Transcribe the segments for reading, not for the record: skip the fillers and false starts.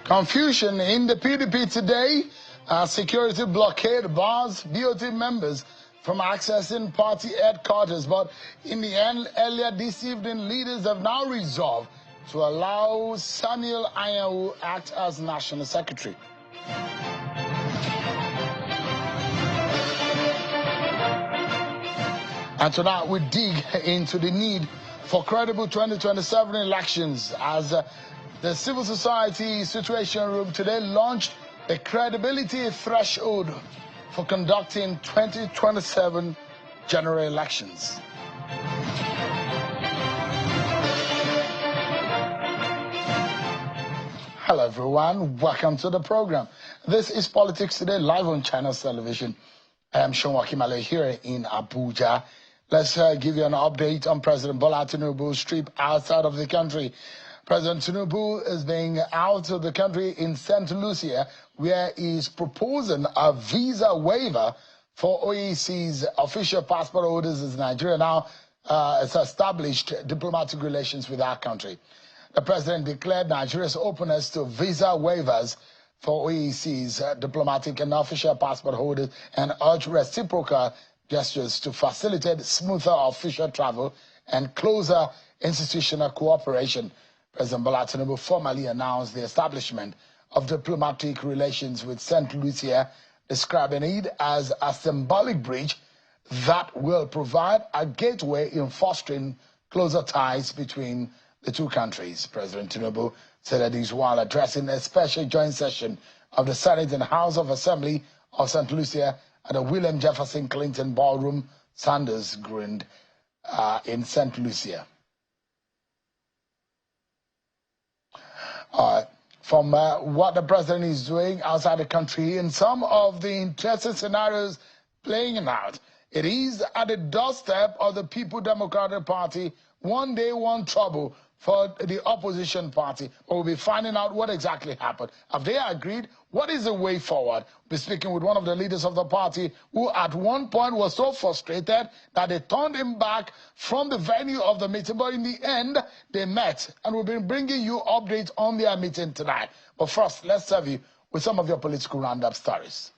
Confusion in the PDP today. Security blockade bars BOT members from accessing party headquarters. But in the end, earlier this evening, leaders have now resolved to allow Samuel Anyanwu act as National Secretary. And tonight we dig into the need for credible 2027 elections as the Civil Society Situation Room today launched a credibility threshold for conducting 2027 general elections. Hello everyone, welcome to the program. This is Politics Today, live on Channels Television. I am Sean Wakimale here in Abuja. Let's give you an update on President Bola Tinubu's trip outside of the country. President Tinubu is being out of the country in St. Lucia, where he's proposing a visa waiver for OEC's official passport holders as Nigeria now has established diplomatic relations with our country. The president declared Nigeria's openness to visa waivers for OEC's diplomatic and official passport holders and urged reciprocal gestures to facilitate smoother official travel and closer institutional cooperation. President Bola Tinubu formally announced the establishment of diplomatic relations with St. Lucia, describing it as a symbolic bridge that will provide a gateway in fostering closer ties between the two countries. President Tinubu said that this while addressing a special joint session of the Senate and House of Assembly of St. Lucia at the William Jefferson Clinton Ballroom, Sanders Green, in St. Lucia. From what the president is doing outside the country and some of the interesting scenarios playing out, it is at the doorstep of the People Democratic Party. One day, one trouble for the opposition party. But we'll be finding out what exactly happened. Have they agreed? What is the way forward? We'll be speaking with one of the leaders of the party who at one point was so frustrated that they turned him back from the venue of the meeting. But in the end, they met. And we'll be bringing you updates on their meeting tonight. But first, let's serve you with some of your political roundup stories.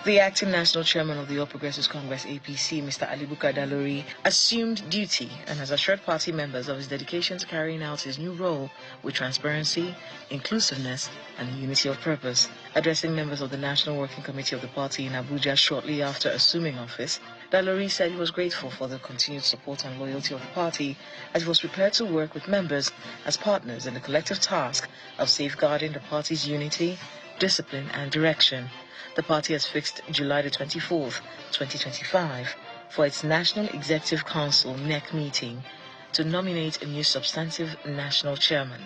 The acting national chairman of the All Progressives Congress, APC, Mr. Alibuka Dalori, assumed duty and has assured party members of his dedication to carrying out his new role with transparency, inclusiveness, and unity of purpose. Addressing members of the National Working Committee of the party in Abuja shortly after assuming office, Dalori said he was grateful for the continued support and loyalty of the party as he was prepared to work with members as partners in the collective task of safeguarding the party's unity, discipline, and direction. The party has fixed July the 24th, 2025, for its National Executive Council NEC meeting to nominate a new substantive national chairman.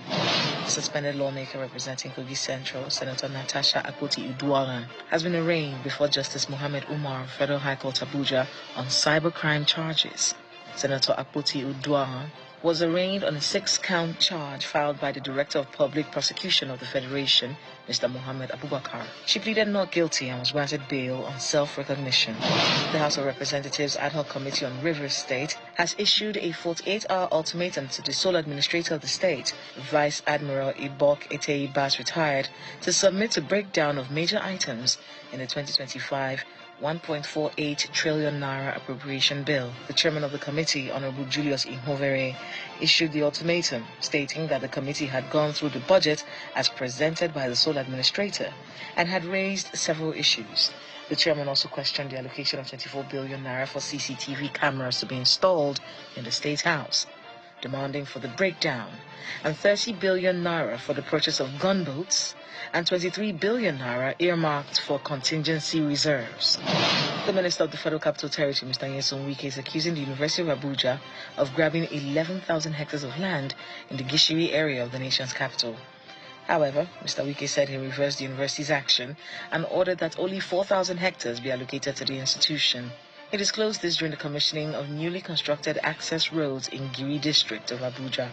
Suspended lawmaker representing Kogi Central, Senator Natasha Akpoti-Uduaghan, has been arraigned before Justice Mohammed Umar of Federal High Court Abuja on cybercrime charges. Senator Akpoti-Uduaghan was arraigned on a 6-count charge filed by the Director of Public Prosecution of the Federation, Mr. Mohammed Abubakar. She pleaded not guilty and was granted bail on self-recognition. The House of Representatives Ad Hoc Committee on Rivers State has issued a 48-hour ultimatum to the sole administrator of the state, Vice Admiral Ibok Etei Bas retired, to submit a breakdown of major items in the 2025 1.48 trillion naira appropriation bill. The chairman of the committee, Honorable Julius Ihovere, issued the ultimatum, stating that the committee had gone through the budget as presented by the sole administrator and had raised several issues. The chairman also questioned the allocation of 24 billion naira for CCTV cameras to be installed in the State House, demanding for the breakdown, and 30 billion naira for the purchase of gunboats, and 23 billion naira earmarked for contingency reserves. The Minister of the Federal Capital Territory, Mr. Nyesom Wike, is accusing the University of Abuja of grabbing 11,000 hectares of land in the Gishiri area of the nation's capital. However, Mr. Wike said he reversed the university's action and ordered that only 4,000 hectares be allocated to the institution. He disclosed this during the commissioning of newly constructed access roads in Giri district of Abuja.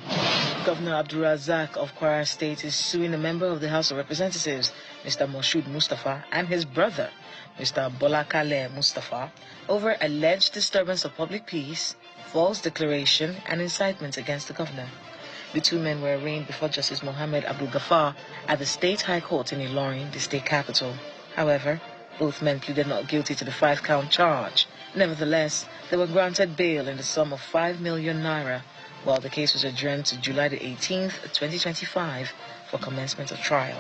Governor Abdulrazak of Kwara State is suing a member of the House of Representatives, Mr. Moshood Mustafa, and his brother, Mr. Bolakale Mustafa, over alleged disturbance of public peace, false declaration, and incitement against the governor. The two men were arraigned before Justice Mohammed Abdul Ghaffar at the State High Court in Ilorin, the state capital. However, both men pleaded not guilty to the 5-count charge. Nevertheless, they were granted bail in the sum of 5 million naira, while the case was adjourned to July the 18th, 2025, for commencement of trial.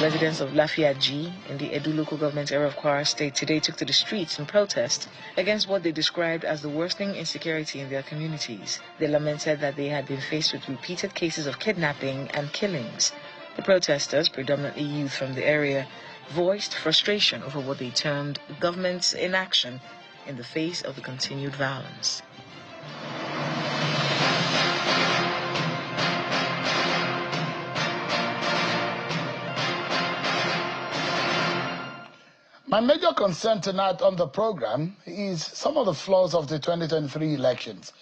Residents of Lafiaji in the Edu local government area of Kwara State today took to the streets in protest against what they described as the worsening insecurity in their communities. They lamented that they had been faced with repeated cases of kidnapping and killings. The protesters, predominantly youth from the area, voiced frustration over what they termed government's inaction in the face of the continued violence. My major concern tonight on the program is some of the flaws of the 2023 elections.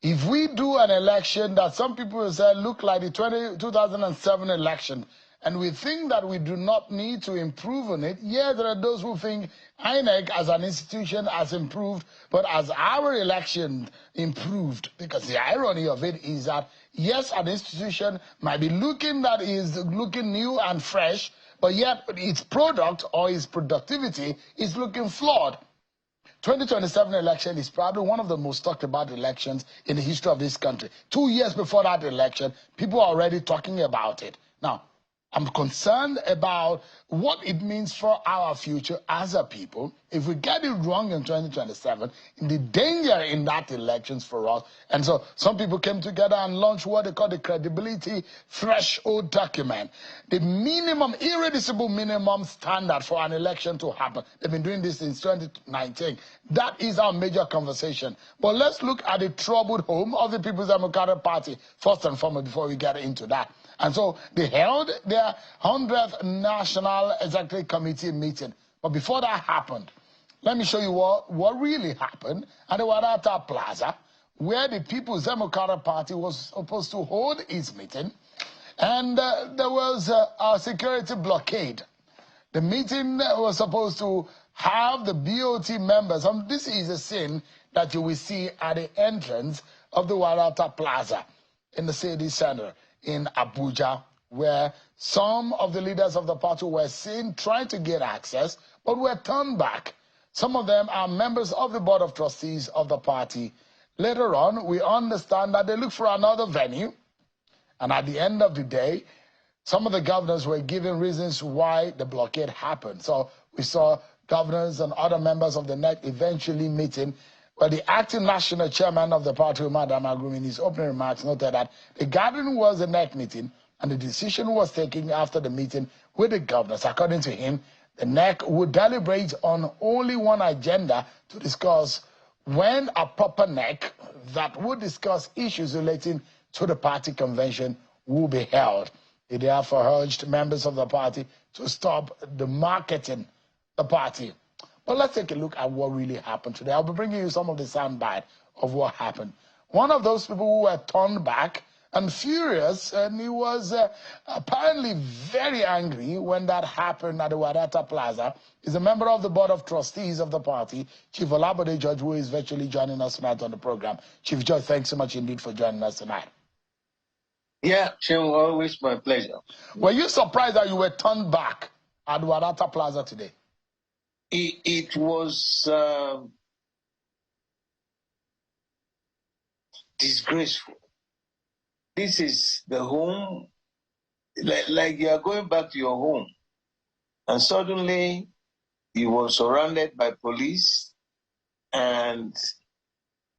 If we do an election that some people will say look like the 2007 election, and we think that we do not need to improve on it, yes, there are those who think INEC as an institution has improved, but as our election improved, because the irony of it is that, yes, an institution might be looking new and fresh, but yet its product or its productivity is looking flawed. 2027 election is probably one of the most talked about elections in the history of this country. 2 years before that election, people are already talking about it. Now, I'm concerned about what it means for our future as a people. If we get it wrong in 2027, the danger in that elections for us. And so some people came together and launched what they call the credibility threshold document. The minimum, irreducible minimum standard for an election to happen. They've been doing this since 2019. That is our major conversation. But let's look at the troubled home of the People's Democratic Party, first and foremost, before we get into that. And so they held their 100th National Executive Committee meeting. But before that happened, let me show you what really happened at the Wadata Plaza, where the People's Democratic Party was supposed to hold its meeting. And there was a security blockade. The meeting was supposed to have the BOT members. This is a scene that you will see at the entrance of the Wadata Plaza in the city center in Abuja, where some of the leaders of the party were seen trying to get access, but were turned back. Some of them are members of the board of trustees of the party. Later on, we understand that they looked for another venue, and at the end of the day, some of the governors were given reasons why the blockade happened. So we saw governors and other members of the NEC eventually meeting. But the acting national chairman of the party, Madam Agrum, in his opening remarks noted that the gathering was a NEC meeting and the decision was taken after the meeting with the governors. According to him, the NEC would deliberate on only one agenda to discuss when a proper NEC that would discuss issues relating to the party convention will be held. He therefore urged members of the party to stop the marketing the party. But let's take a look at what really happened today. I'll be bringing you some of the soundbite of what happened. One of those people who were turned back and furious, and he was apparently very angry when that happened at the Wadata Plaza, is a member of the board of trustees of the party, Chief Olabode George, who is virtually joining us tonight on the program. Chief George, thanks so much indeed for joining us tonight. Yeah, Shem, always my pleasure. Were you surprised that you were turned back at Wadata Plaza today? It was disgraceful. This is the home, like you are going back to your home, and suddenly you were surrounded by police, and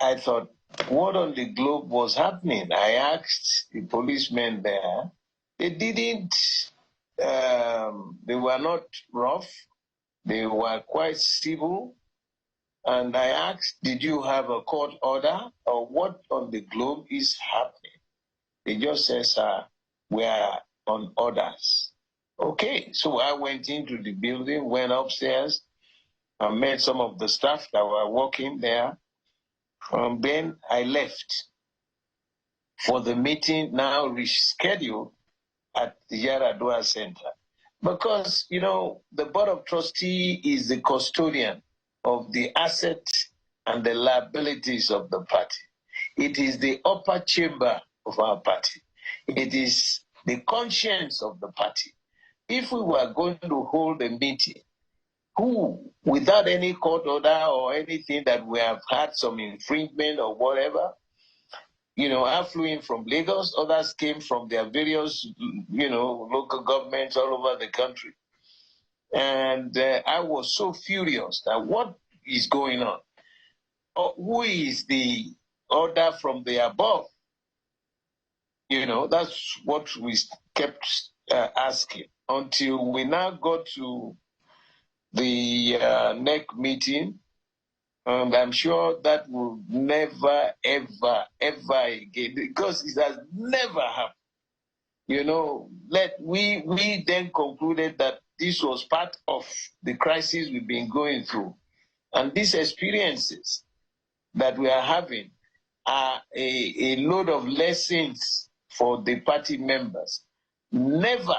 I thought, what on the globe was happening? I asked the policemen there. They didn't, they were not rough. They were quite civil. And I asked, did you have a court order or what on the globe is happening? They just said, sir, we are on orders. Okay, so I went into the building, went upstairs, I met some of the staff that were working there. Then I left for the meeting now rescheduled at the Yaradua Center. Because, the Board of Trustees is the custodian of the assets and the liabilities of the party. It is the upper chamber of our party. It is the conscience of the party. If we were going to hold a meeting, without any court order or anything that we have had some infringement or whatever, affluent from Lagos, others came from their various, local governments all over the country. And I was so furious that what is going on? Who is the order from the above? That's what we kept asking until we now got to the NEC meeting. And I'm sure that will never, ever, ever again, because it has never happened. We then concluded that this was part of the crisis we've been going through. And these experiences that we are having are a load of lessons for the party members. Never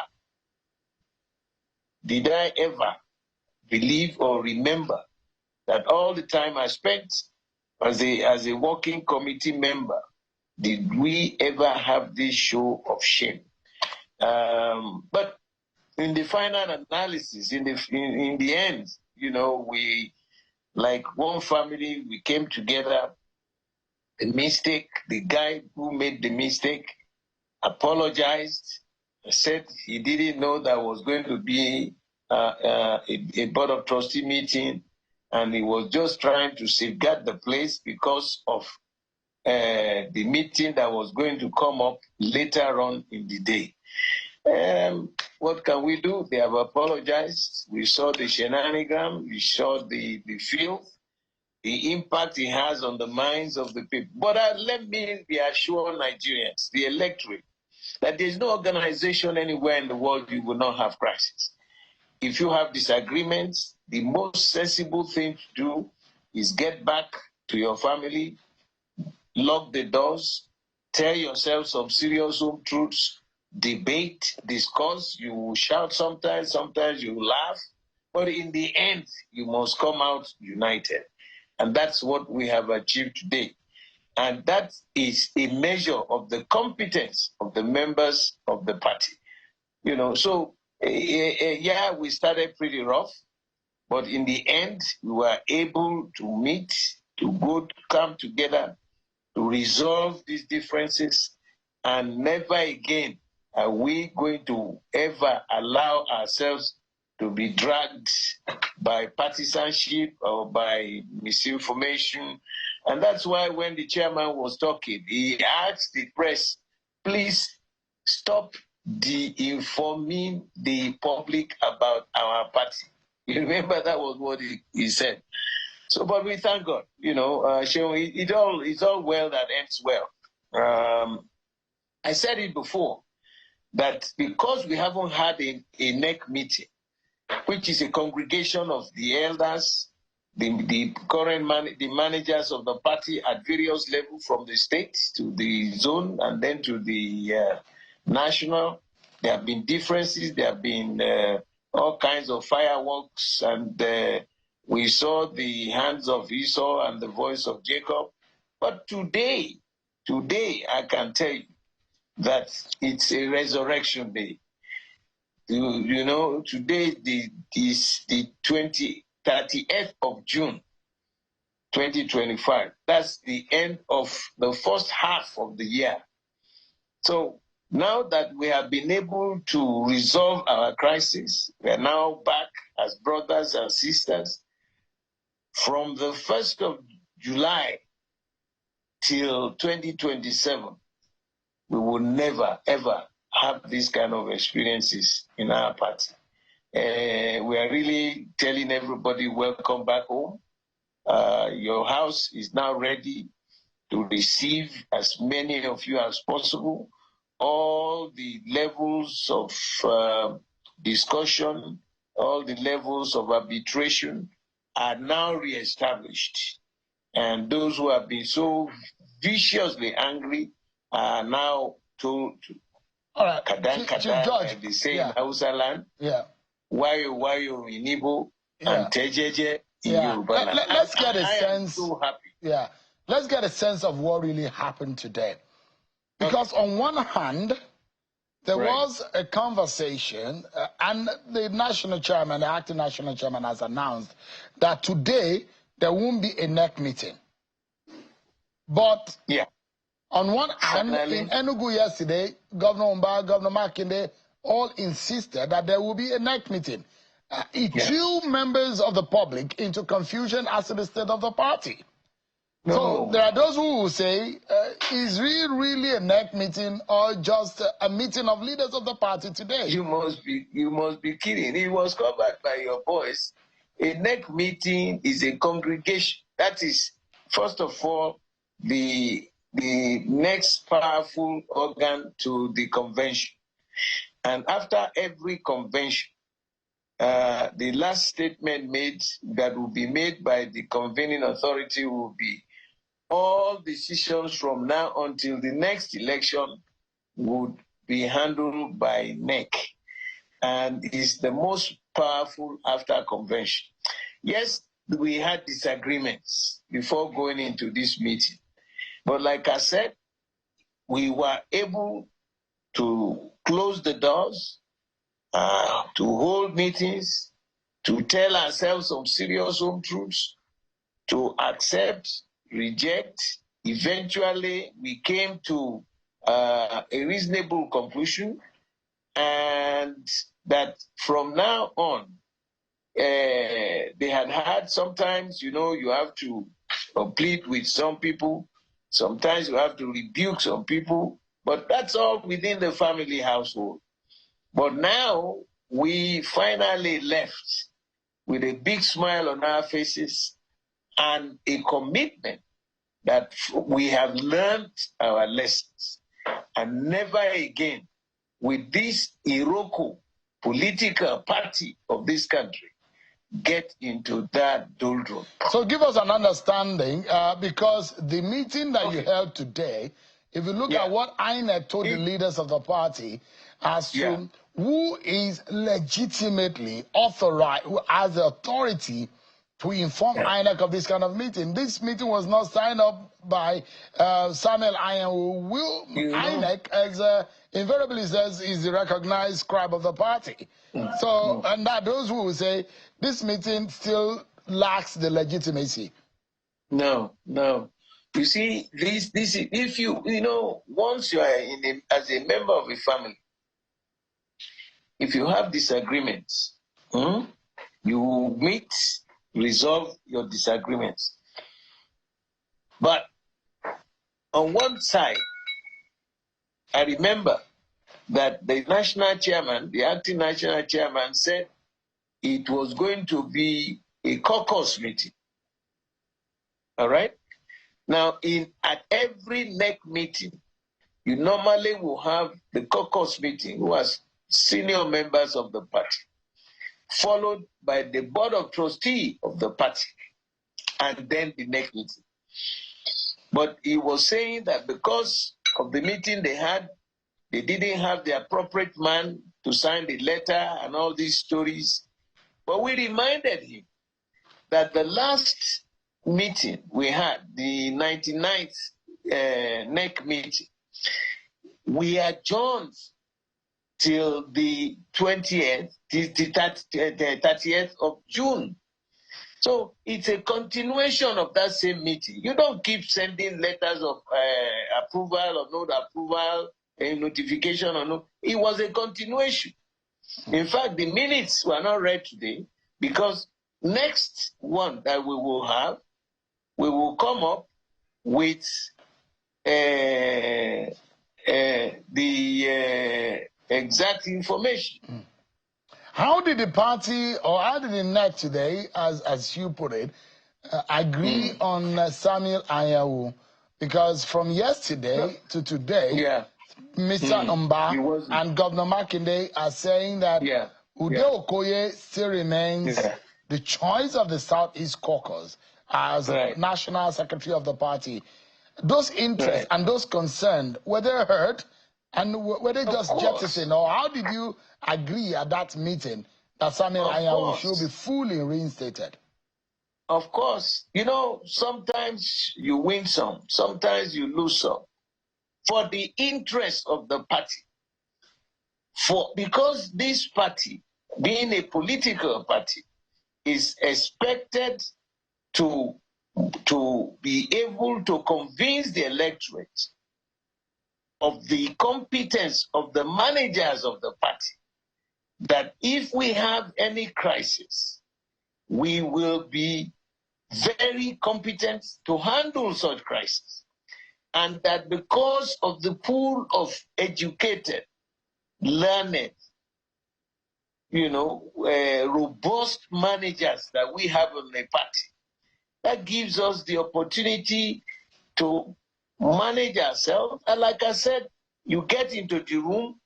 did I ever believe or remember that all the time I spent as a working committee member, did we ever have this show of shame? But in the final analysis, in the end, we, like one family, we came together. The mistake, the guy who made the mistake apologized, said he didn't know that was going to be a Board of Trustee meeting, and he was just trying to safeguard the place because of the meeting that was going to come up later on in the day. What can we do? They have apologized. We saw the shenanigans. We saw the filth, the impact it has on the minds of the people. But let me reassure Nigerians, the electorate, that there's no organization anywhere in the world you will not have crisis. If you have disagreements, the most sensible thing to do is get back to your family, lock the doors, tell yourself some serious home truths, debate, discuss. You will shout sometimes you will laugh, but in the end, you must come out united. And that's what we have achieved today. And that is a measure of the competence of the members of the party. So yeah, we started pretty rough, but in the end, we were able to meet, to come together, to resolve these differences, and never again are we going to ever allow ourselves to be dragged by partisanship or by misinformation. And that's why when the chairman was talking, he asked the press, please stop de-informing the public about our party. You remember that was what he said. So, but we thank God, it's all well that ends well. I said it before, that because we haven't had a NEC meeting, which is a congregation of the elders, the current the managers of the party at various levels, from the state to the zone and then to the national. There have been differences, there have been all kinds of fireworks, and we saw the hands of Esau and the voice of Jacob. But today, I can tell you that it's a resurrection day. Today is the 30th of June, 2025. That's the end of the first half of the year. So now that we have been able to resolve our crisis, we are now back as brothers and sisters. From the 1st of July till 2027, we will never, ever have these kind of experiences in our party. We are really telling everybody, welcome back home. Your house is now ready to receive as many of you as possible. All the levels of discussion, all the levels of arbitration are now reestablished. And those who have been so viciously angry are now told to All right. Kadan Chief Kadan, George, like they say yeah. in Hausa land, Yeah. Wayo in Igbo, Yeah. and Tejeje in Yeah. Yoruba land. Let's get a I sense. am so happy. Yeah. Let's get a sense of what really happened today. Because on one hand, there was a conversation, and the national chairman, the acting national chairman, has announced that today there won't be a NEC meeting. But Yeah. on one hand, in Enugu yesterday, Governor Umba, Governor Makinde all insisted that there will be a NEC meeting. It threw members of the public into confusion as to the state of the party. No. So there are those who will say, is really a NEC meeting or just a meeting of leaders of the party today? You must be kidding. It was covered by your voice. A NEC meeting is a congregation. That is, first of all, the next powerful organ to the convention. And after every convention, the last statement made that will be made by the convening authority will be all decisions from now until the next election would be handled by NEC, and is the most powerful after convention. Yes, we had disagreements before going into this meeting, but like I said, we were able to close the doors, to hold meetings, to tell ourselves some serious home truths, to accept, reject. Eventually, we came to a reasonable conclusion, and that from now on, they had sometimes, you have to plead with some people, sometimes you have to rebuke some people, but that's all within the family household. But now we finally left with a big smile on our faces and a commitment that we have learned our lessons, and never again with this Iroko political party of this country get into that doldrum. So give us an understanding, because the meeting that you held today, if you look at what INEC told the leaders of the party as to who is legitimately authorized, who has the authority to inform INEC of this kind of meeting. This meeting was not signed up by Samuel Ayan, who INEC, as invariably says, is the recognized scribe of the party. So, and that those who will say this meeting still lacks the legitimacy. No. You see, this if once you are as a member of a family, if you have disagreements, you meet, resolve your disagreements. But on one side, I remember that the national chairman, the acting national chairman, said it was going to be a caucus meeting. All right? Now, at every NEC meeting, you normally will have the caucus meeting, who are senior members of the party, followed by the board of trustees of the party, and then the NEC meeting. But he was saying that because of the meeting they had, they didn't have the appropriate man to sign the letter and all these stories. But we reminded him that the last meeting we had, the 99th NEC meeting, we adjourned till the 20th, the 30th of June. So it's a continuation of that same meeting. You don't keep sending letters of approval or no approval, notification or no. It was a continuation. In fact, the minutes were not read today because next one that we will have, we will come up with the exact information. How did the party, or how did the NEC today, as you put it, agree on Samuel Ayawu? Because from yesterday to today, Mr. Umba and Governor Makinde are saying that Ude Okoye still remains the choice of the Southeast Caucus as Right. national secretary of the party, those interests Right. and those concerned, were they heard and were they just jettisoned? Or how did you agree at that meeting that Samuel Anyanwu should be fully reinstated? Of course. You know, sometimes you win some, sometimes you lose some. For the interest of the party. Because this party, being a political party, is expected to be able to convince the electorate of the competence of the managers of the party, that if we have any crisis, we will be very competent to handle such crisis. And that because of the pool of educated, learned, robust managers that we have in the party, that gives us the opportunity to manage ourselves. And like I said, you get into the room,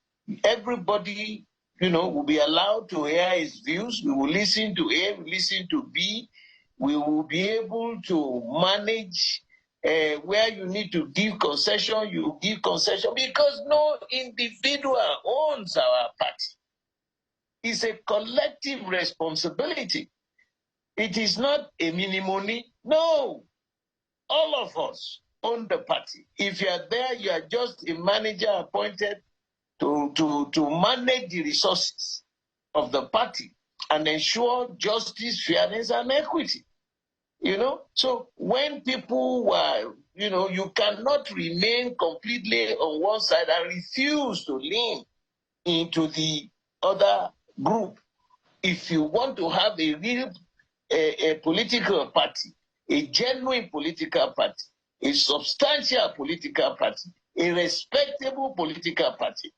everybody, will be allowed to hear his views. We will listen to A, we listen to B. We will be able to manage where you need to give concession, you give concession, because no individual owns our party. It's a collective responsibility. It is not a mini-money. No. All of us own the party. If you are there, you are just a manager appointed to manage the resources of the party and ensure justice, fairness, and equity. So when people were, you cannot remain completely on one side and refuse to lean into the other group. If you want to have a real a political party, a genuine political party, a substantial political party, a respectable political party,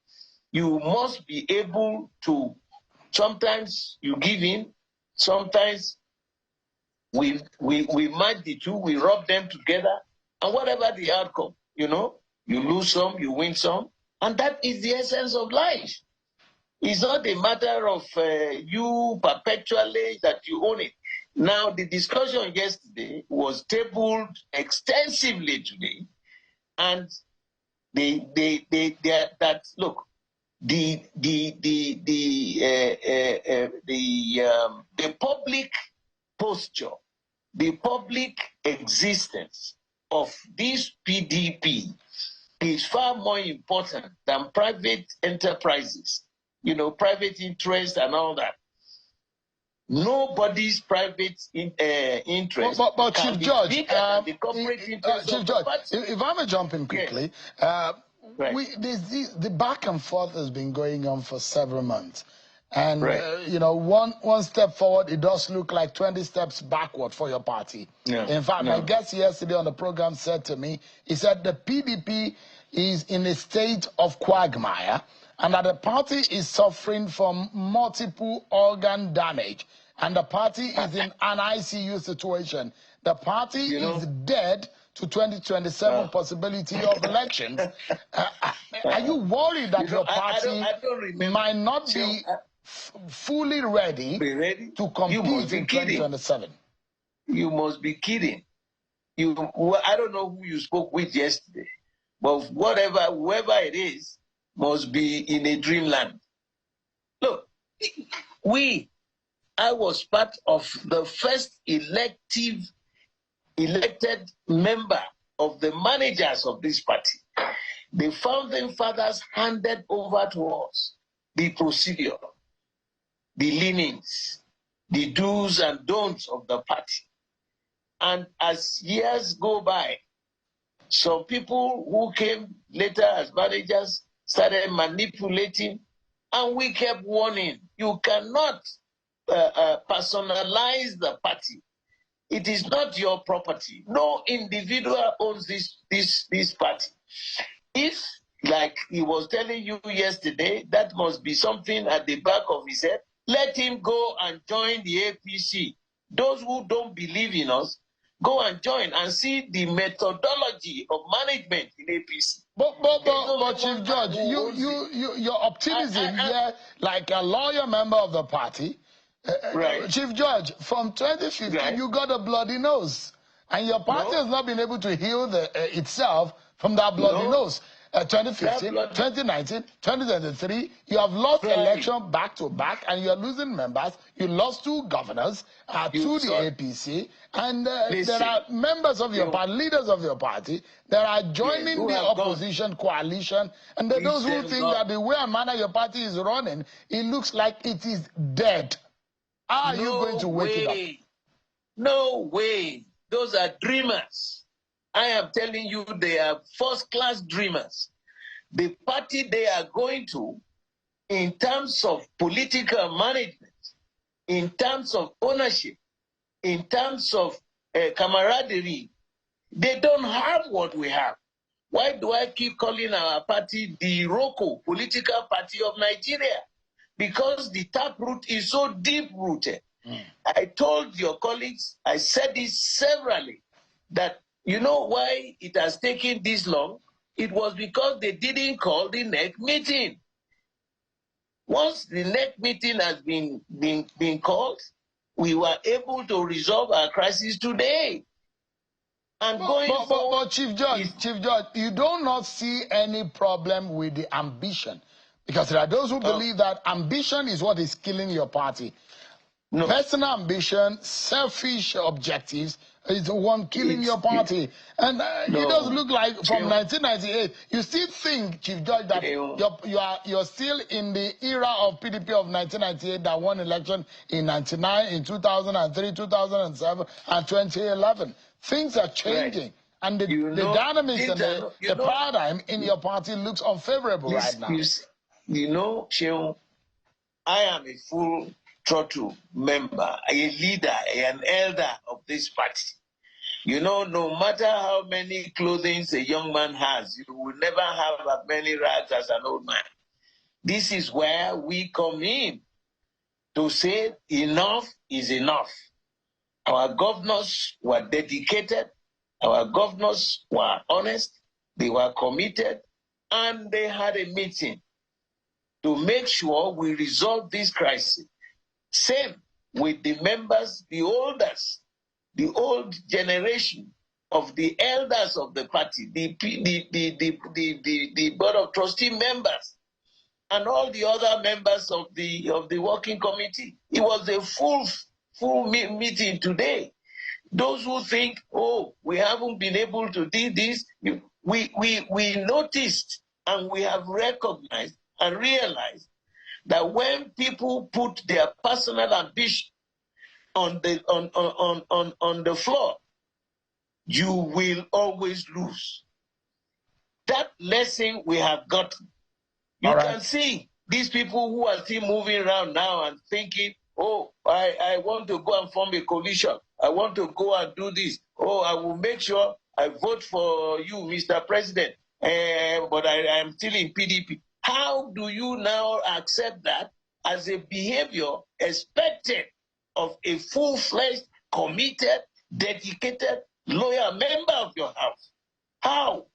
you must be able to, sometimes you give in, sometimes we match the two, we rub them together, and whatever the outcome, you lose some, you win some, and that is the essence of life. It's not a matter of you perpetually that you own it. Now, the discussion yesterday was tabled extensively today, and that look, the public posture, the public existence of this PDP is far more important than private enterprises, private interest and all that. Nobody's private interest. But Chief George, the corporate interest Chief of George, the party. if I may jump in quickly, Right. the back and forth has been going on for several months. And, Right. One step forward, it does look like 20 steps backward for your party. No, In fact, no. my guest yesterday on the program said to me, he said the PDP is in a state of quagmire and that the party is suffering from multiple organ damage and the party is in an ICU situation. The party is dead to 2027 possibility of elections. Are you worried that your party might not be fully ready to compete in 2027? You must be kidding. I don't know who you spoke with yesterday, but whoever it is, must be in a dreamland. Look, I was part of the first elected member of the managers of this party. The founding fathers handed over to us the procedure, the leanings, the do's and don'ts of the party. And as years go by, some people who came later as managers started manipulating, and we kept warning, you cannot personalize the party. It is not your property. No individual owns this party. If, like he was telling you yesterday, that must be something at the back of his head, let him go and join the APC. Those who don't believe in us, go and join and see the methodology of management in APC. But Chief George, your optimism here, like a loyal member of the party, Right. Chief Judge, from 2015, Right. you got a bloody nose. And your party No. has not been able to heal itself from that bloody No. nose. 2015, That blood- 2019, 2023, you have lost Right. election back to back and you are losing members. You lost 2 governors to the APC. And there are members of your party, leaders of your party, that are joining the opposition coalition. And there are those who think that the way and manner your party is running, it looks like it is dead. How are you going to wake it up? No way. Those are dreamers. I am telling you, they are first-class dreamers. The party they are going to, in terms of political management, in terms of ownership, in terms of camaraderie, they don't have what we have. Why do I keep calling our party the ROCO, Political Party of Nigeria? Because the taproot is so deep-rooted. I told your colleagues, I said this severally, that you know why it has taken this long? It was because they didn't call the NEC meeting. Once the NEC meeting has been called, we were able to resolve our crisis today. And but Chief Judge, you do not see any problem with the ambition. Because there are those who believe that ambition is what is killing your party. No. Personal ambition, selfish objectives is the one killing your party. And it does look like from 1998, you still think, Chief Judge, that you're still in the era of PDP of 1998 that won election in 99, in 2003, 2007, and 2011. Things are changing. Right. And the dynamics and the paradigm in your party looks unfavorable right now. You know, Cheung, I am a full throttle member, a leader, an elder of this party. You know, no matter how many clothing a young man has, you will never have as many rags as an old man. This is where we come in to say enough is enough. Our governors were dedicated, our governors were honest, they were committed, and they had a meeting to make sure we resolve this crisis. Same with the members, the oldest, the old generation of the elders of the party, the board of trustee members, and all the other members of the working committee. It was a full meeting today. Those who think, oh, we haven't been able to do this, we noticed and we have recognized and realized that when people put their personal ambition on the floor, you will always lose. That lesson we have gotten. You can see these people who are still moving around now and thinking, oh, I want to go and form a coalition. I want to go and do this. Oh, I will make sure I vote for you, Mr. President. But I am still in PDP. How do you now accept that as a behavior expected of a full-fledged, committed, dedicated, loyal member of your house? How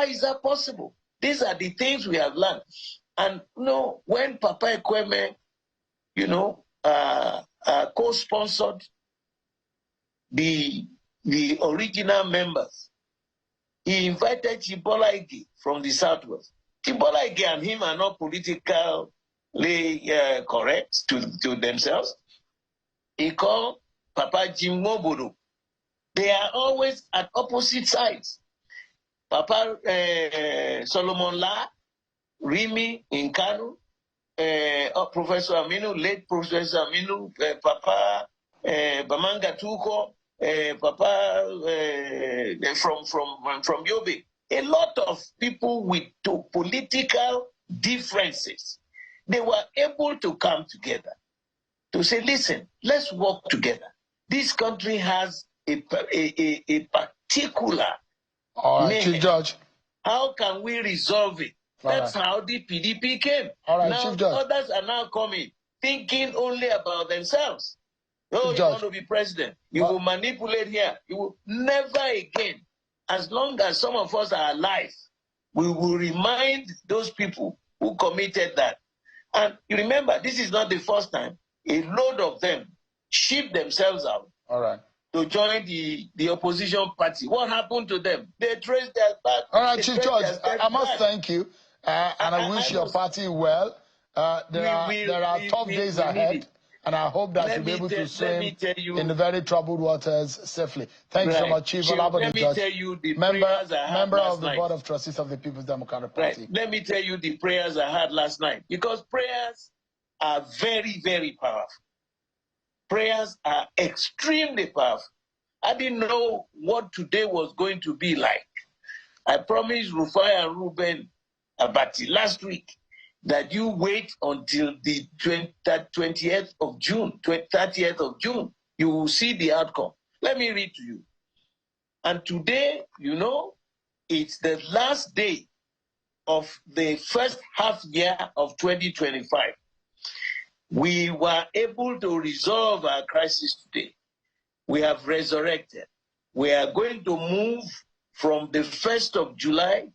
is that possible? These are the things we have learned. And you know, when Papa Ekweme, co-sponsored the original members, he invited Chibola Ige from the Southwest. Chibola Ige and him are not politically correct to themselves. He called Papa Jim Mobodo. They are always at opposite sides. Papa Solomon La, Rimi in Kanu, Professor Aminu, late Professor Aminu, Papa Bamanga Tuko, Papa from Yobe. A lot of people with political differences, they were able to come together to say, listen, let's work together. This country has a particular Chief Judge. How can we resolve it? That's how the PDP came. Now Chief Judge. Others are now coming, thinking only about themselves. Oh, you want to be president. You will manipulate here. You will never again. As long as some of us are alive, we will remind those people who committed that. And you remember, this is not the first time. a load of them shipped themselves out. All right. To join the opposition party. What happened to them? They traced their back. All right, Chief George, I must thank you, and I wish your party well. There are tough days ahead, and I hope that you'll be able to swim in the very troubled waters safely. Thank you so much, Chief. Let me tell you the prayers I had member last of the night. Board of Trustees of the People's Democratic Party. Right. Let me tell you the prayers I had last night, because prayers are very, very powerful. Prayers are extremely powerful. I didn't know what today was going to be like. I promised Rufai and Ruben Abati last week that you wait until the 20th of June, 30th of June. You will see the outcome. Let me read to you. And today, you know, it's the last day of the first half year of 2025. We were able to resolve our crisis today. We have resurrected. We are going to move from the 1st of July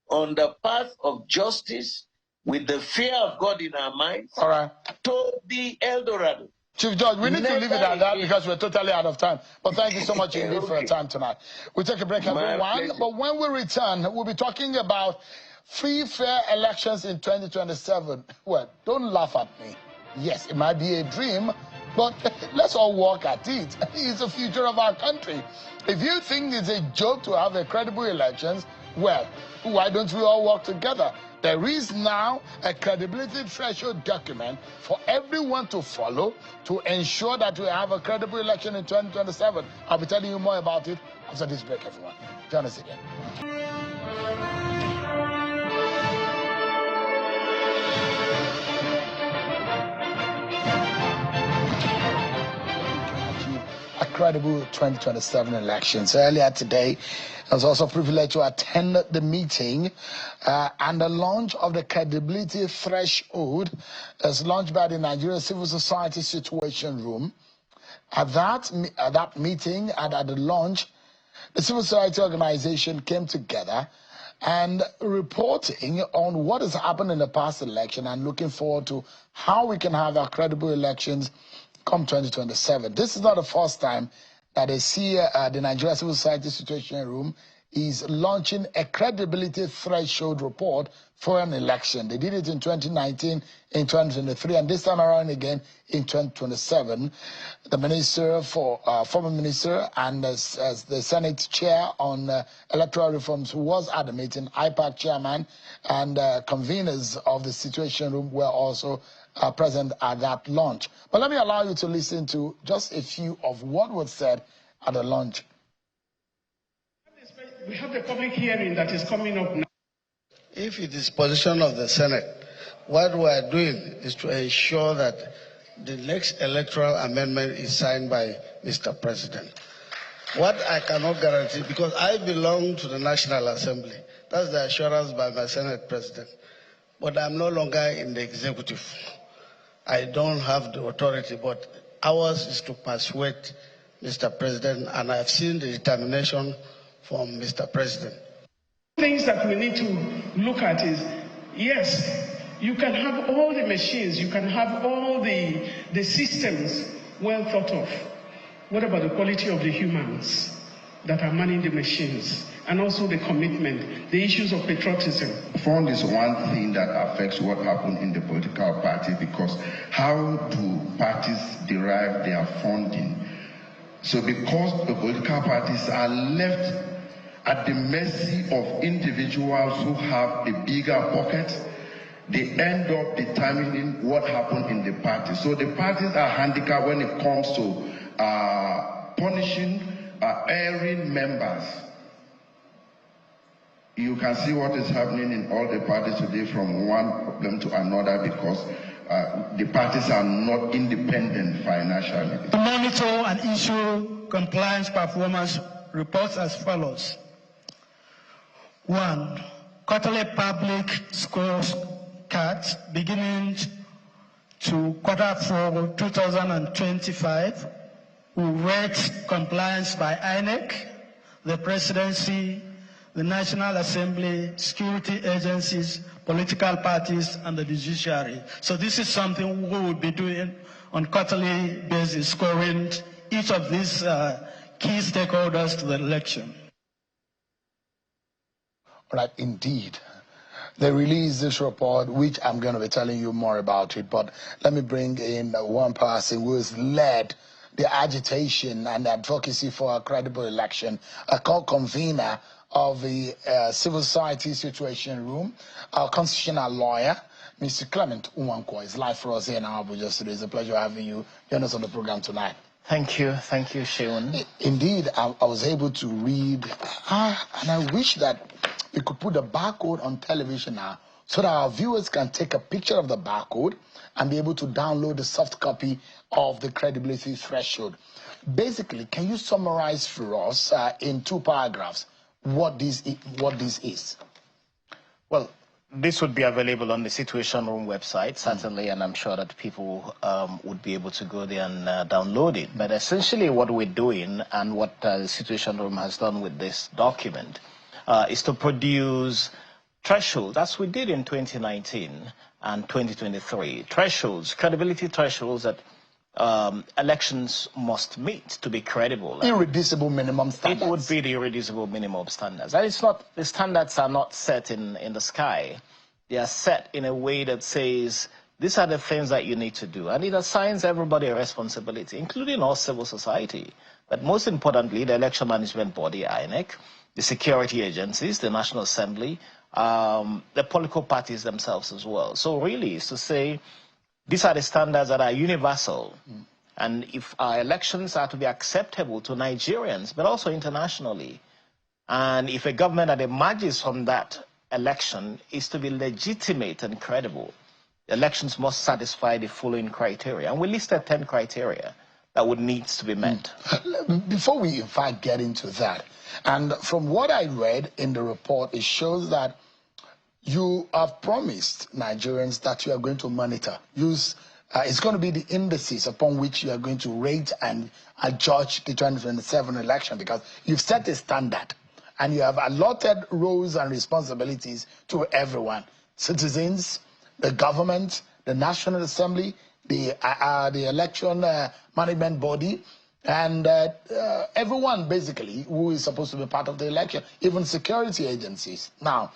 on the path of justice with the fear of God in our minds. All right. To the El Dorado. Chief George, we need to leave it at that because we're totally out of time. But thank you so much indeed for your time tonight. We'll take a break, everyone. But when we return, we'll be talking about free, fair elections in 2027. Well, don't laugh at me. Yes, it might be a dream, but let's all work at it. It's the future of our country. If you think it's a joke to have a credible elections, well, why don't we all work together? There is now a credibility threshold document for everyone to follow to ensure that we have a credible election in 2027. I'll be telling you more about it after this break, everyone. Join us again. A credible 2027 elections. Earlier today, I was also privileged to attend the meeting and the launch of the credibility threshold is launched by the Nigeria Civil Society Situation Room. At that meeting and at the launch, the civil society organization came together and reporting on what has happened in the past election and looking forward to how we can have our credible elections come 2027. This is not the first time that the Nigeria Civil Society Situation Room is launching a credibility threshold report for an election. They did it in 2019, in 2023, and this time around again in 2027. The minister former minister and the Senate chair on electoral reforms was at the meeting. IPAC chairman and conveners of the Situation Room were also present at that launch. But let me allow you to listen to just a few of what was said at the launch. We have the public hearing that is coming up now. If it is position of the Senate, what we are doing is to ensure that the next electoral amendment is signed by Mr. President. What I cannot guarantee, because I belong to the National Assembly, that's the assurance by my Senate President, but I'm no longer in the executive. I don't have the authority, but ours is to persuade Mr. President, and I've seen the determination from Mr. President. Things that we need to look at is, yes, you can have all the machines, you can have all the systems well thought of. What about the quality of the humans that are manning the machines? And also the commitment, the issues of patriotism. Fund is one thing that affects what happens in the political party, because how do parties derive their funding? So because the political parties are left at the mercy of individuals who have a bigger pocket, they end up determining what happened in the party. So the parties are handicapped when it comes to punishing erring members. You can see what is happening in all the parties today, from one problem to another, because the parties are not independent financially. To monitor and issue compliance performance reports as follows. 1. Quarterly public scores cards beginning to Q4 2025 will rate compliance by INEC, the Presidency, the National Assembly, security agencies, political parties, and the judiciary. So this is something we will be doing on quarterly basis, scoring each of these key stakeholders to the election. Right, indeed. They released this report, which I'm going to be telling you more about it, but let me bring in one person who has led the agitation and advocacy for a credible election, a co-convener of the Civil Society Situation Room, our constitutional lawyer, Mr. Clement Uwankwo, is live for us here in Abuja today. It's a pleasure having you join us on the program tonight. Thank you, Seun. Indeed, I was able to read, and I wish that we could put the barcode on television now so that our viewers can take a picture of the barcode and be able to download the soft copy of the credibility threshold. Basically, can you summarize for us in 2 paragraphs what this is? Well, this would be available on the Situation Room website, certainly, and I'm sure that people would be able to go there and download it. But essentially what we're doing and what the Situation Room has done with this document is to produce thresholds, as we did in 2019 and 2023, thresholds, credibility thresholds that elections must meet to be credible. Irreducible minimum standards. It would be the irreducible minimum standards. And it's not, the standards are not set in the sky. They are set in a way that says, these are the things that you need to do. And it assigns everybody a responsibility, including all civil society. But most importantly, the election management body, INEC, the security agencies, the National Assembly, the political parties themselves as well. So really, it's to say, these are the standards that are universal. And if our elections are to be acceptable to Nigerians, but also internationally, and if a government that emerges from that election is to be legitimate and credible, elections must satisfy the following criteria. And we listed 10 criteria that would need to be met. Before we, in fact, get into that, and from what I read in the report, it shows that you have promised Nigerians that you are going to monitor. It's going to be the indices upon which you are going to rate and judge the 2027 election, because you've set a standard and you have allotted roles and responsibilities to everyone: citizens, the government, the National Assembly, the election management body, and everyone basically who is supposed to be part of the election, even security agencies. Now,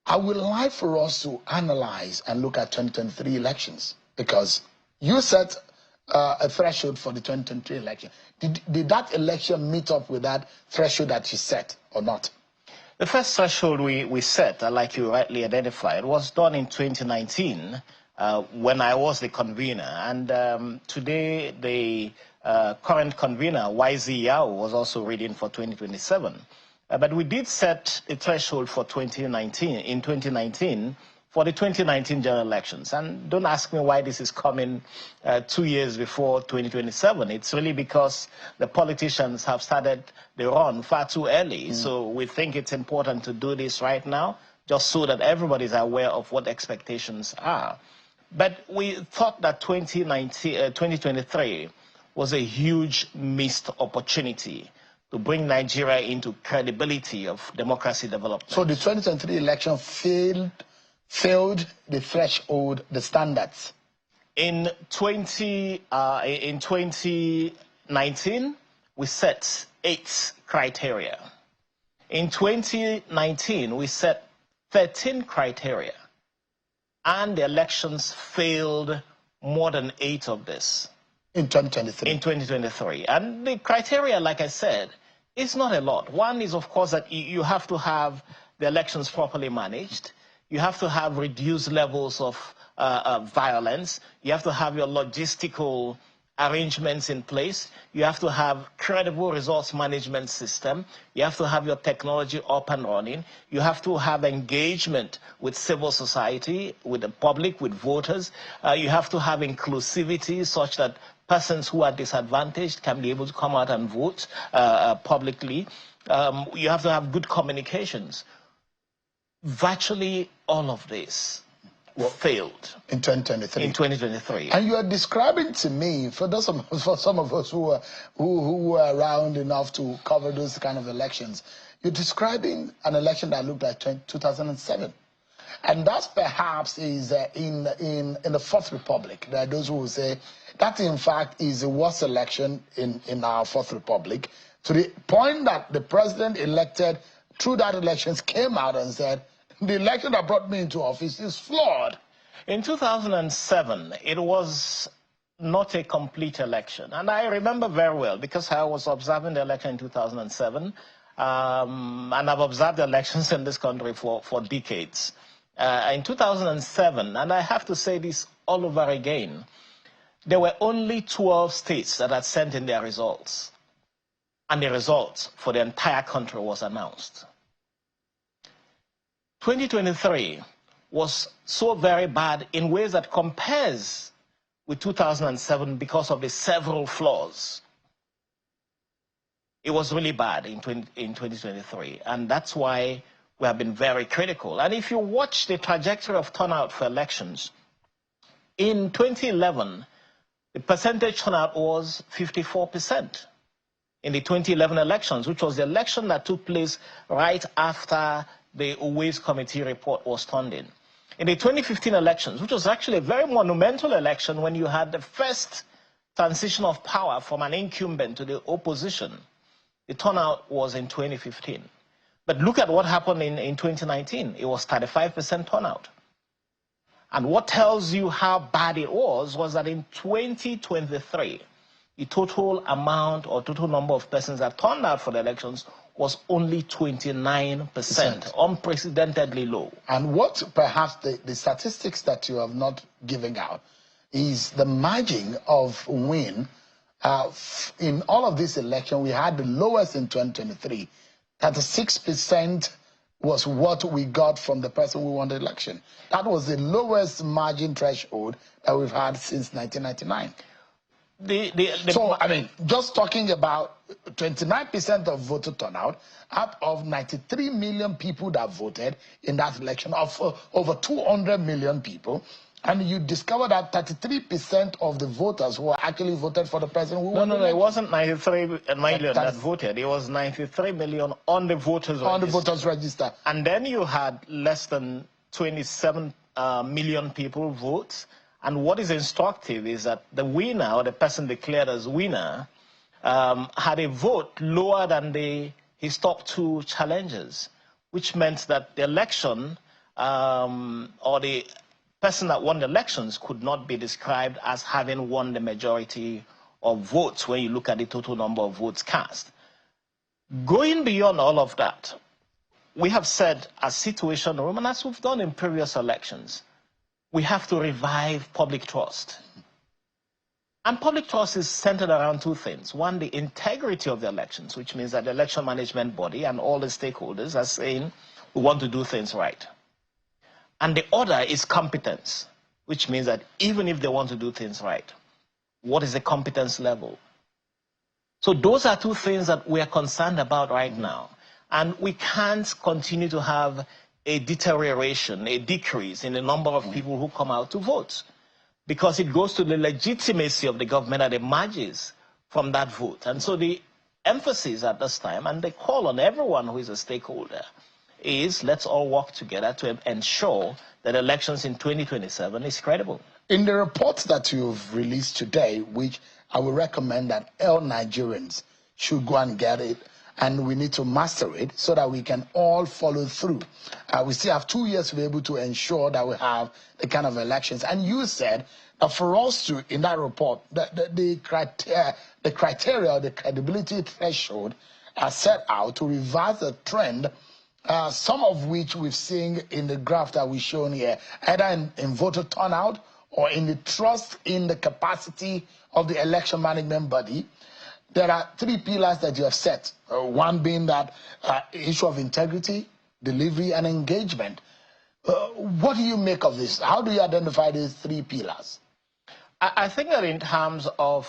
I would like for us to analyze and look at 2023 elections, because you set a threshold for the 2023 election. Did that election meet up with that threshold that you set or not? The first threshold we set, like you rightly identified, was done in 2019 when I was the convener. And today the current convener, YZ Yao, was also reading for 2027. But we did set a threshold for 2019 for the 2019 general elections. And don't ask me why this is coming 2 years before 2027. It's really because the politicians have started the run far too early. So we think it's important to do this right now, just so that everybody is aware of what expectations are. But we thought that 2023 was a huge missed opportunity to bring Nigeria into credibility of democracy development. So the 2023 election failed the threshold, the standards. In 2019, we set 8 criteria. In 2019, we set 13 criteria. And the elections failed more than 8 of this. In 2023. In 2023. And the criteria, like I said, is not a lot. One is, of course, that you have to have the elections properly managed. You have to have reduced levels of violence. You have to have your logistical arrangements in place. You have to have credible resource management system. You have to have your technology up and running. You have to have engagement with civil society, with the public, with voters. You have to have inclusivity such that persons who are disadvantaged can be able to come out and vote publicly. You have to have good communications. Virtually all of this failed in 2023. In 2023. And you are describing to me, for some of us who were around enough to cover those kind of elections, you're describing an election that looked like 2007. And that perhaps is in the Fourth Republic. There are those who will say that, in fact, is the worst election in our Fourth Republic, to the point that the president elected through that elections came out and said, the election that brought me into office is flawed. In 2007, it was not a complete election. And I remember very well because I was observing the election in 2007. And I've observed the elections in this country for decades. In 2007, and I have to say this all over again, there were only 12 states that had sent in their results. And the results for the entire country was announced. 2023 was so very bad in ways that compares with 2007 because of the several flaws. It was really bad in 2023, and that's why we have been very critical. And if you watch the trajectory of turnout for elections, in 2011, the percentage turnout was 54% in the 2011 elections, which was the election that took place right after the Uwais Committee report was turned in. In the 2015 elections, which was actually a very monumental election when you had the first transition of power from an incumbent to the opposition, the turnout was in 2015. But look at what happened in 2019. It was 35% turnout. And what tells you how bad it was that in 2023, the total amount or total number of persons that turned out for the elections was only 29%, unprecedentedly low. And what perhaps the statistics that you have not given out is the margin of win. In all of this election, we had the lowest in 2023. 36% was what we got from the person who won the election. That was the lowest margin threshold that we've had since 1999. So, I mean, just talking about 29% of voter turnout, out of 93 million people that voted in that election, of over 200 million people, and you discover that 33% of the voters who actually voted for the president who won the election. It wasn't 93 million that voted. It was 93 million on the voters register. On the voters register. And then you had less than 27 million people vote. And what is instructive is that the winner, or the person declared as winner, had a vote lower than his top two challengers, which meant that the election, or the person that won the elections, could not be described as having won the majority of votes when you look at the total number of votes cast. Going beyond all of that, we have said as situation room, and as we've done in previous elections, we have to revive public trust. And public trust is centered around two things. One, the integrity of the elections, which means that the election management body and all the stakeholders are saying we want to do things right. And the other is competence, which means that even if they want to do things right, what is the competence level? So those are two things that we are concerned about right now. And we can't continue to have a deterioration, a decrease in the number of people who come out to vote, because it goes to the legitimacy of the government that emerges from that vote. And so the emphasis at this time, and the call on everyone who is a stakeholder, is let's all work together to ensure that elections in 2027 is credible. In the report that you've released today, which I would recommend that all Nigerians should go and get it, and we need to master it so that we can all follow through. We still have 2 years to be able to ensure that we have the kind of elections. And you said that for us to, in that report, the criteria or the credibility threshold are set out to reverse the trend, some of which we've seen in the graph that we've shown here, either in voter turnout or in the trust in the capacity of the election management body. There are three pillars that you have set, one being that issue of integrity, delivery, and engagement. What do you make of this? How do you identify these three pillars? I think that in terms of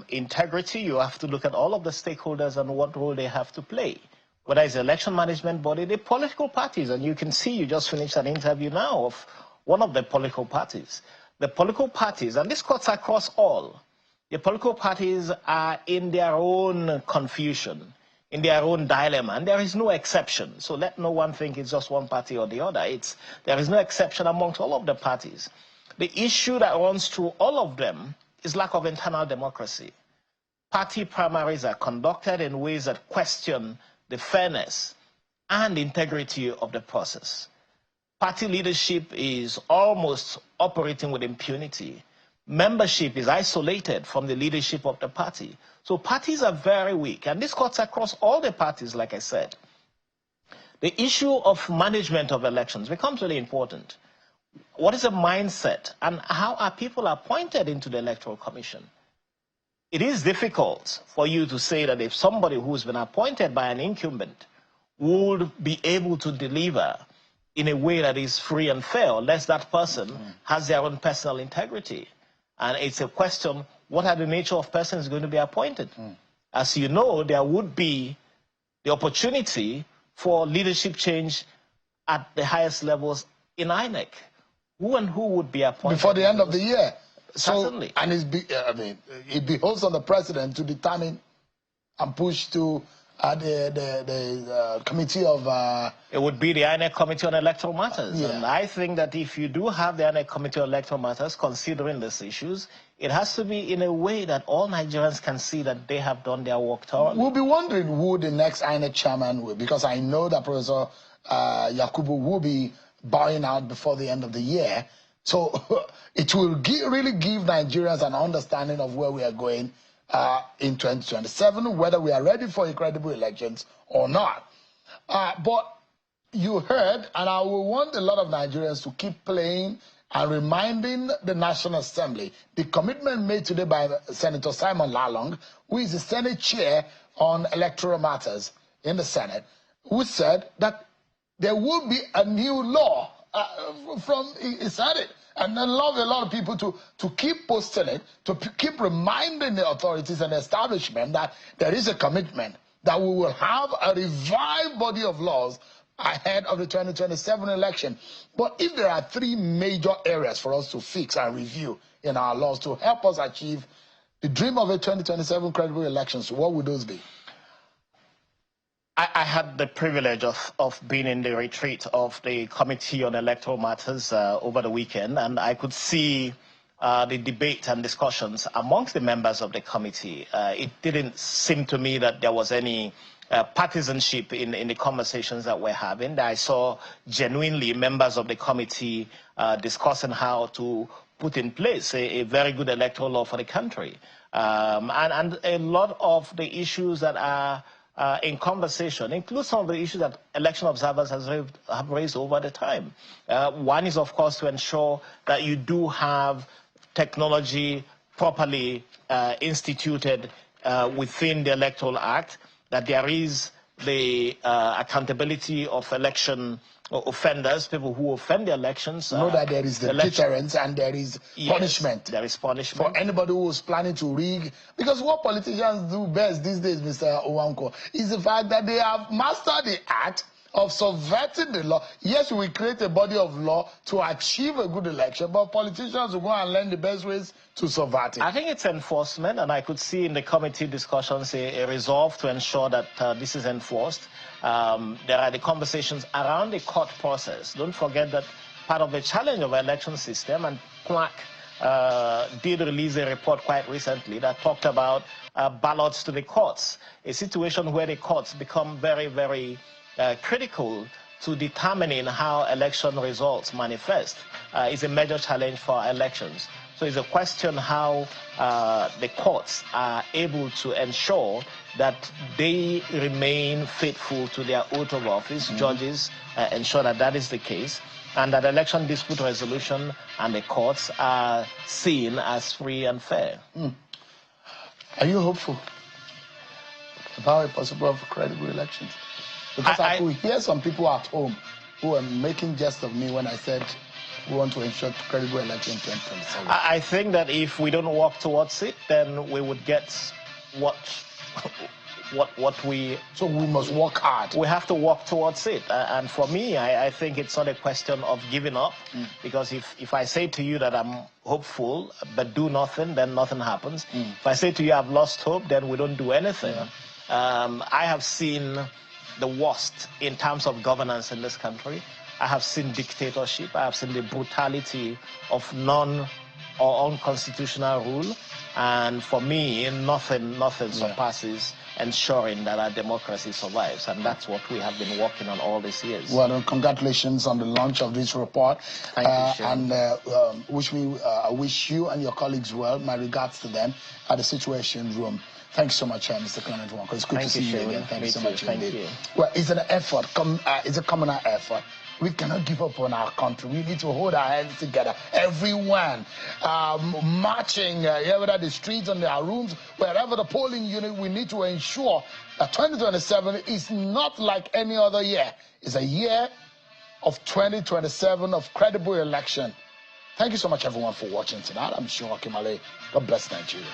integrity, you have to look at all of the stakeholders and what role they have to play. Whether it's the election management body, the political parties, and you can see you just finished an interview now of one of the political parties. The political parties, and this cuts across all, the political parties are in their own confusion in their own dilemma, and there is no exception. So let no one think it's just one party or the other. There is no exception amongst all of the parties. The issue that runs through all of them is lack of internal democracy. Party primaries are conducted in ways that question the fairness and integrity of the process. Party leadership is almost operating with impunity. Membership is isolated from the leadership of the party. So parties are very weak, and this cuts across all the parties, like I said. The issue of management of elections becomes really important. What is the mindset, and how are people appointed into the Electoral Commission? It is difficult for you to say that if somebody who's been appointed by an incumbent would be able to deliver in a way that is free and fair, unless that person has their own personal integrity. And it's a question, what are the nature of persons going to be appointed? As you know, there would be the opportunity for leadership change at the highest levels in INEC. Who and who would be appointed? Before the end of the year. Certainly. So, and it behoves on the president to determine and push to the committee of... It would be the INEC Committee on Electoral Matters. Yeah. And I think that if you do have the INEC Committee on Electoral Matters considering these issues, it has to be in a way that all Nigerians can see that they have done their work thoroughly. We'll be wondering who the next INEC chairman will be, because I know that Professor Yakubu will be bowing out before the end of the year. So it will really give Nigerians an understanding of where we are going in 2027, whether we are ready for credible elections or not. But you heard, and I will want a lot of Nigerians to keep playing and reminding the National Assembly the commitment made today by Senator Simon Lalong, who is the Senate Chair on Electoral Matters in the Senate, who said that there will be a new law he said it. And I love a lot of people to keep posting it, to keep reminding the authorities and the establishment that there is a commitment that we will have a revived body of laws ahead of the 2027 election. But if there are three major areas for us to fix and review in our laws to help us achieve the dream of a 2027 credible elections, what would those be? I had the privilege of being in the retreat of the Committee on Electoral Matters over the weekend, and I could see the debate and discussions amongst the members of the committee. It didn't seem to me that there was any partisanship in the conversations that we're having. I saw genuinely members of the committee discussing how to put in place a very good electoral law for the country. And a lot of the issues that are in conversation include some of the issues that election observers have raised over the time. One is, of course, to ensure that you do have technology properly instituted within the Electoral Act, that there is the accountability of election offenders, people who offend the elections. Know that there is the deterrence and there is punishment. There is punishment. For anybody who is planning to rig. Because what politicians do best these days, Mr. Owanko, is the fact that they have mastered the art of subverting the law. Yes, we create a body of law to achieve a good election, but politicians will go and learn the best ways to subvert it. I think it's enforcement, and I could see in the committee discussions a resolve to ensure that this is enforced. There are the conversations around the court process. Don't forget that part of the challenge of our election system, and PLAC did release a report quite recently that talked about ballots to the courts, a situation where the courts become very, very critical to determining how election results manifest. Is a major challenge for our elections. So it's a question how the courts are able to ensure that they remain faithful to their oath of office. Judges ensure that that is the case, and that election dispute resolution and the courts are seen as free and fair. Are you hopeful about a possible credible elections? Because I could hear some people at home who are making jest of me when I said we want to ensure credible election in 2027. I think that if we don't work towards it, then we would get what we... So we must work hard. We have to work towards it. And for me, I think it's not a question of giving up. Because if I say to you that I'm hopeful but do nothing, then nothing happens. If I say to you I've lost hope, then we don't do anything. I have seen the worst in terms of governance in this country. I have seen dictatorship. I have seen the brutality of non or unconstitutional rule. And for me, nothing surpasses ensuring that our democracy survives. And that's what we have been working on all these years. Well, congratulations on the launch of this report. Thank you, Sean. And I wish you and your colleagues well. My regards to them at the Situation Room. Thanks so much, Mr. Clement Walker. It's good to see you again. Thank you so much indeed. Thank you. Well, it's an effort. It's a communal effort. We cannot give up on our country. We need to hold our hands together. Everyone marching, whether the streets and our rooms, wherever the polling unit, we need to ensure that 2027 is not like any other year. It's a year of 2027 of credible election. Thank you so much, everyone, for watching tonight. I'm Sean Wakimale. God bless Nigeria.